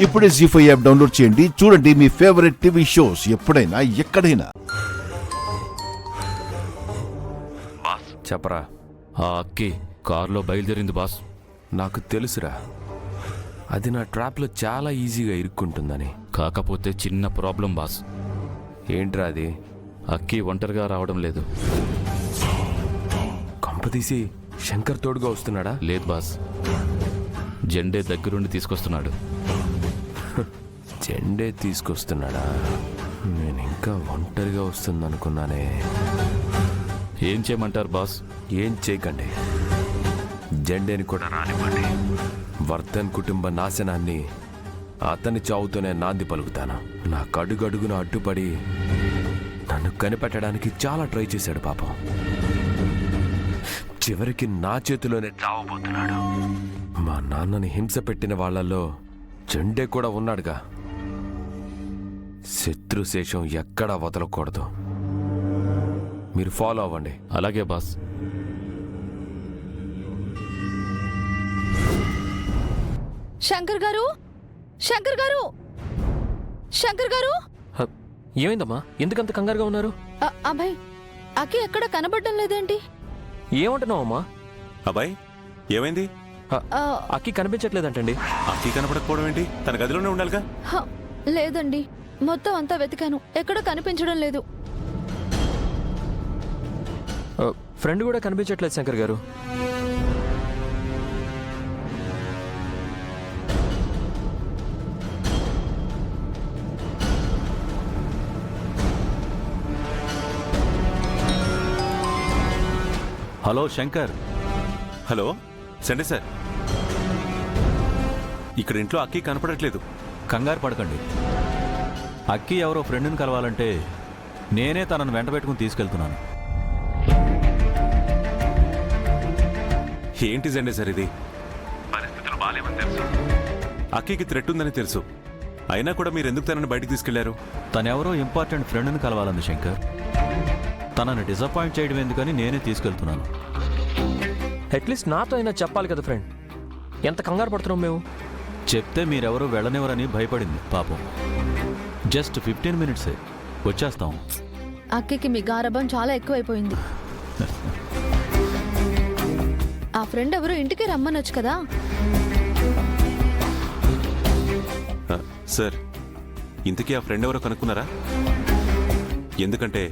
ఇప్పుడే జీ5 app download చేయండి. చూడండి మీ ఫేవరెట్ టీవీ షోస్ ఎప్పుడైనా ఎక్కడైనా. చెప్పరా. ఆ అక్కి కారులో బయలుదేరింది బాస్. నాకు తెలుసురా, అది నా ట్రాప్లో చాలా ఈజీగా ఇరుక్కుంటుందని. కాకపోతే చిన్న ప్రాబ్లం బాస్. ఏంట్రా అది? అక్కి ఒంటరిగా రావడం లేదు. కంపతీసి శంకర్ తోడుగా వస్తున్నాడా? లేదు బాస్, జెండే దగ్గరుండి తీసుకొస్తున్నాడు. జెండే తీసుకొస్తున్నాడా? నేను ఇంకా ఒంటరిగా వస్తుందనుకున్నానే. ఏం చేయమంటారు బాస్? ఏం చేయకండి, జెండేని కూడా రానివ్వండి. వర్ధన్ కుటుంబ నాశనాన్ని అతని చావుతోనే నాంది పలుకుతాను. నా కడుగడుగున అడ్డుపడి నన్ను కనిపెట్టడానికి చాలా ట్రై చేశాడు పాపం. చివరికి నా చేతిలోనే చావబోతున్నాడు. మా నాన్నని హింస పెట్టిన వాళ్లలో జెండే కూడా ఉన్నాడుగా. శత్రుశేషం ఎక్కడా వదలకూడదు. మీరు ఫాలో అవ్వండి. అలాగే బాస్. శంకర్ గారు, శంకర్ గారు, శంకర్ గారు. ఏమైందమ్మా? ఎందుకంత కంగారుగా ఉన్నారు? అభయ్, అక్కి ఎక్కడ కనబడటం లేదేంటి? ఏమంటున్నావమ్మా? అబ్బాయి, ఏమైంది? అక్కి కనిపించట్లేదంటండి. అక్కి కనపడకపోవడం ఏంటి? తన గదిలోనే ఉండాలిగా. లేదండి, మొత్తం అంతా వెతికాను, ఎక్కడ కనిపించడం లేదు. ఫ్రెండ్ కూడా కనిపించట్లేదు శంకర్ గారు. Hello Shankar. Hello Sunday sir. ఇక్కడ ఇంట్లో అక్కి కనపడట్లేదు. కంగారు పడకండి. అక్కి ఎవరో ఫ్రెండ్ని కలవాలంటే నేనే తనను వెంట పెట్టుకుని తీసుకెళ్తున్నాను. ఏంటి సండే సార్ ఇది? పరిస్థితులు బాలేవని తెలుసు, అక్కికి థ్రెట్ ఉందని తెలుసు, అయినా కూడా మీరు ఎందుకు తనని బయటికి తీసుకెళ్లారు? తనెవరో ఇంపార్టెంట్ ఫ్రెండ్ని కలవాలంది శంకర్. తనని డిసప్పాయింట్ చేయడం ఎందుకని నేనే తీసుకెళ్తున్నాను. అట్లీస్ట్ నాతో అయినా చెప్పాలి కదా ఫ్రెండ్. ఎంత కంగారు పడుతున్నాం మేము. చెప్తే మీరెవరూ వెళ్ళనివ్వరని భయపడింది పాపం. జస్ట్ 15 మినిట్సే, వచ్చేస్తాం. అక్కికి మీ గారభం చాలా ఎక్కువైపోయింది. ఆ ఫ్రెండ్ ఎవరు ఇంటికి రమ్మనొచ్చు కదా. సార్, ఇంతకీ ఆ ఫ్రెండ్ ఎవరో కనుక్కున్నారా? ఎందుకంటే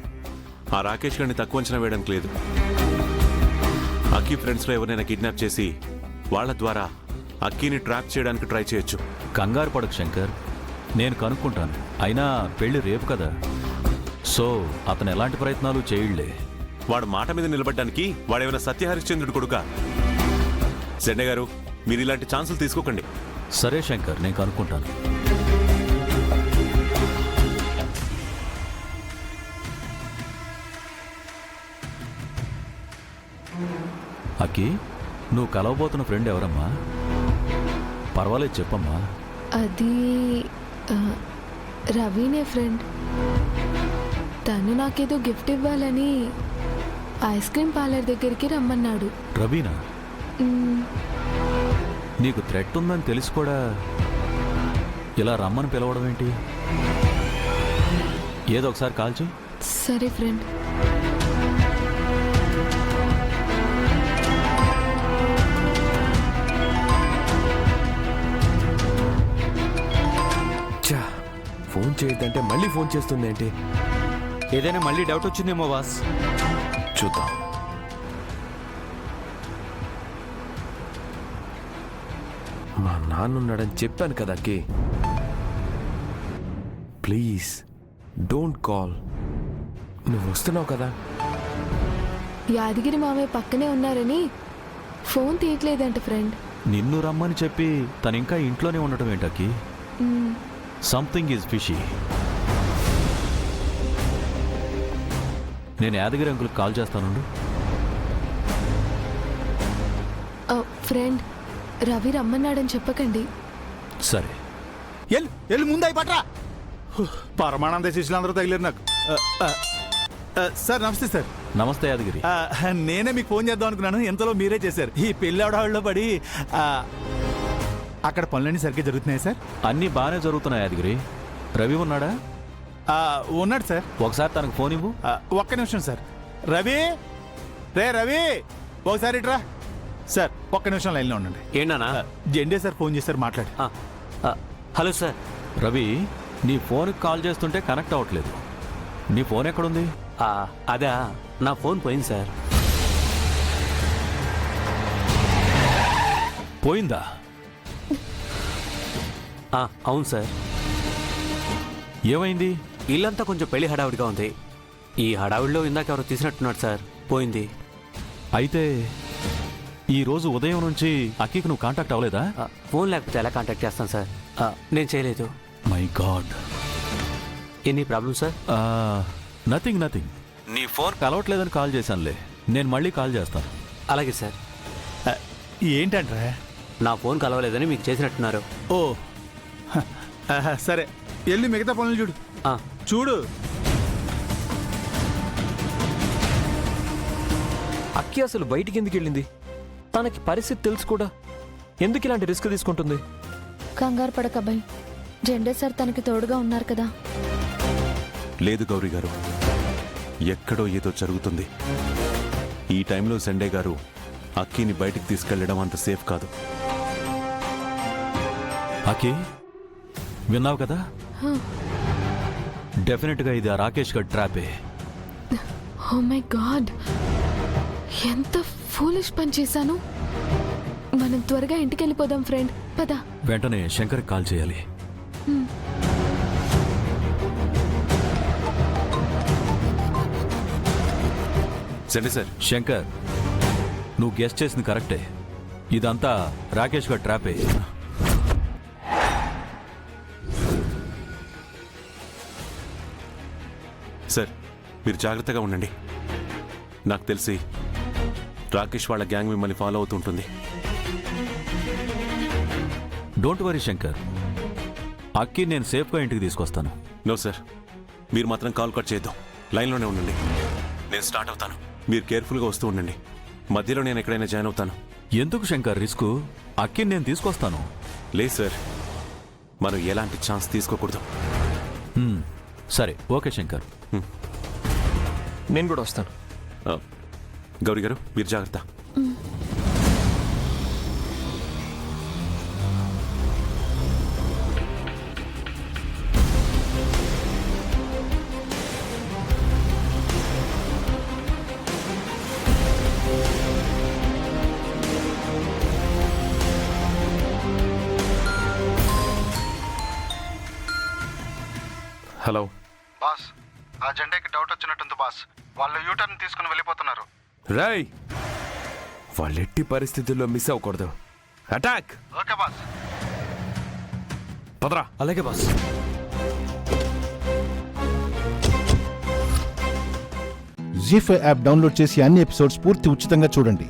ఆ రాకేష్ గారిని తక్కువ అంచనా వేయడానికి లేదు. అక్కి ఫ్రెండ్స్లో ఎవరైనా కిడ్నాప్ చేసి వాళ్ళ ద్వారా అక్కిని ట్రాప్ చేయడానికి ట్రై చేయొచ్చు. కంగారు పడకు శంకర్, నేను కనుక్కుంటాను. అయినా పెళ్లి రేపు కదా, సో అతను ఎలాంటి ప్రయత్నాలు చేయలే. వాడు మాట మీద నిలబడడానికి వాడేమైనా సత్యహరిశ్చంద్రుడు కొడుకా? సెండే గారు, మీరు ఇలాంటి ఛాన్సులు తీసుకోకండి. సరే శంకర్, నేను కనుక్కుంటాను. అక్కి, నువ్వు కలవబోతున్న ఫ్రెండ్ ఎవరమ్మా? పర్వాలేదు చెప్పమ్మా. అది రవినే ఫ్రెండ్. తను నాకేదో గిఫ్ట్ ఇవ్వాలని ఐస్ క్రీమ్ పార్లర్ దగ్గరికి రమ్మన్నాడు. రవీనా? నీకు థ్రెట్ ఉందని తెలిసి కూడా ఇలా రమ్మని పిలవడం ఏంటి? ఏదో ఒకసారి కాల్చు. సరే ఫ్రెండ్. ఫోన్ చేయొద్దంటే మళ్ళీ ఫోన్ చేస్తుంది ఏంటి? ఏదైనా మళ్ళీ డౌట్ వచ్చిందేమో బాస్. చూద్దాం. మా నాన్నున్నాడని చెప్పాను కదా అక్కి. Please don't call. నువ్వు వస్తున్నావు కదా. యాదగిరి మావయ్య పక్కనే ఉన్నారని ఫోన్ తీయట్లేదంట ఫ్రెండ్. నిన్ను రమ్మని చెప్పి తను ఇంకా ఇంట్లోనే ఉండటం ఏంటక్కి? Something is fishy. నేను యాదగిరి అంకుల్కి కాల్ చేస్తాను. ఫ్రెండ్, రవి రమ్మన్నాడని చెప్పకండి. సరే. ఎల్లు ముందు పట్రా. పరమానంద శిష్యులందరూ తగిలేరు నాకు. సార్ నమస్తే సార్. నమస్తే యాదగిరి. నేనే మీకు ఫోన్ చేద్దాం అనుకున్నాను, ఎంతలో మీరే చేశారు. ఈ పెళ్లి ఆడవాళ్ళలో పడి అక్కడ పనులన్నీ సరిగ్గా జరుగుతున్నాయి సార్? అన్నీ బాగానే జరుగుతున్నాయి యాదగిరి. రవి ఉన్నాడా? ఉన్నాడు సార్. ఒకసారి తనకు ఫోన్ ఇవ్వు. ఒక్క నిమిషం సార్. రవి, రవి ఒకసారి ఇట్రా. సార్ ఒక్క నిమిషం లైన్లో ఉండండి. ఏంటన్నా? జెండే సార్ ఫోన్ చేశారు, మాట్లాడు. Hello sir. రవి, నీ ఫోన్కి కాల్ చేస్తుంటే కనెక్ట్ అవ్వట్లేదు. నీ ఫోన్ ఎక్కడుంది? అదా, నా ఫోన్ పోయింది సార్. పోయిందా? అవును సార్. ఏమైంది? ఇల్లంతా కొంచెం పెళ్లి హడావిడిగా ఉంది. ఈ హడావిడిలో ఇందాక ఎవరో తీసినట్టున్నాడు సార్. పోయింది. అయితే ఈ రోజు ఉదయం నుంచి అక్కీకి నువ్వు కాంటాక్ట్ అవ్వలేదా? ఫోన్ లేకపోతే ఎలా కాంటాక్ట్ చేస్తాను సార్? నేను చేయలేదు. My God. Any problem sir? Nothing. నీ ఫోన్ కలవట్లేదని కాల్ చేశానులే. నేను మళ్ళీ కాల్ చేస్తాను. అలాగే సార్. ఏంటంటే నా ఫోన్ కలవలేదని మీకు చేసినట్టున్నారు. ఓ సరే, వెళ్ళి మిగతా పనులు చూడు. చూడు. అక్కి అసలు బయటికి ఎందుకు వెళ్ళింది? తనకి పరిస్థితి తెలుసు కూడా ఎందుకు ఇలాంటి రిస్క్ తీసుకుంటుంది? కంగారు పడకబ్బాయి, జెండే సార్ తనకి తోడుగా ఉన్నారు కదా. లేదు గౌరీ గారు, ఎక్కడో ఏదో జరుగుతుంది. ఈ టైంలో సండే గారు అక్కీని బయటికి తీసుకెళ్లడం అంత సేఫ్ కాదు. అక్కీ, విన్నావు కదా? డెఫినెట్గా ఇది ఆ రాకేష్ గడ్ ట్రాపే. ఓ మై గాడ్, ఎంత ఫూలిష్ పని చేశాను. మనం త్వరగా ఇంటికి వెళ్ళిపోదాం ఫ్రెండ్, పద. వెంటనే శంకర్కి కాల్ చేయాలి. సండే సార్. శంకర్, నువ్వు గెస్ట్ చేసింది కరెక్టే. ఇదంతా రాకేష్ గడ్ ట్రాపే. సార్, మీరు జాగ్రత్తగా ఉండండి. నాకు తెలిసి రాకేష్ వాళ్ళ గ్యాంగ్ మిమ్మల్ని ఫాలో అవుతుంటుంది. డోంట్ వరీ శంకర్, అక్కి నేను సేఫ్గా ఇంటికి తీసుకొస్తాను. నో సార్, మీరు మాత్రం కాల్ కట్ చేద్దాం. లైన్లోనే ఉండండి. నేను స్టార్ట్ అవుతాను. మీరు కేర్ఫుల్గా వస్తూ ఉండండి. మధ్యలో నేను ఎక్కడైనా జాయిన్ అవుతాను. ఎందుకు శంకర్ రిస్క్? అక్కిని నేను తీసుకొస్తాను. లేదు సార్, మనం ఎలాంటి ఛాన్స్ తీసుకోకూడదు. సరే, ఓకే శంకర్. నేను కూడా వస్తాను. గౌరీ గారు, మీరు జాగ్రత్త. హలో బాస్, ఆ జెండాకి డౌట్ వచ్చినట్టుంది బాస్. వాళ్ళు యూటర్న్ తీసుకుని వెళ్ళిపోతున్నారు. రాయ్, వాళ్ళు ఎట్టి పరిస్థితుల్లో మిస్ అవ్వకూడదు. అటాక్. Okay boss. పదరా. అలాగే బాస్. జీ5 యాప్ డౌన్లోడ్ చేసి అన్ని ఎపిసోడ్స్ పూర్తి ఉచితంగా చూడండి.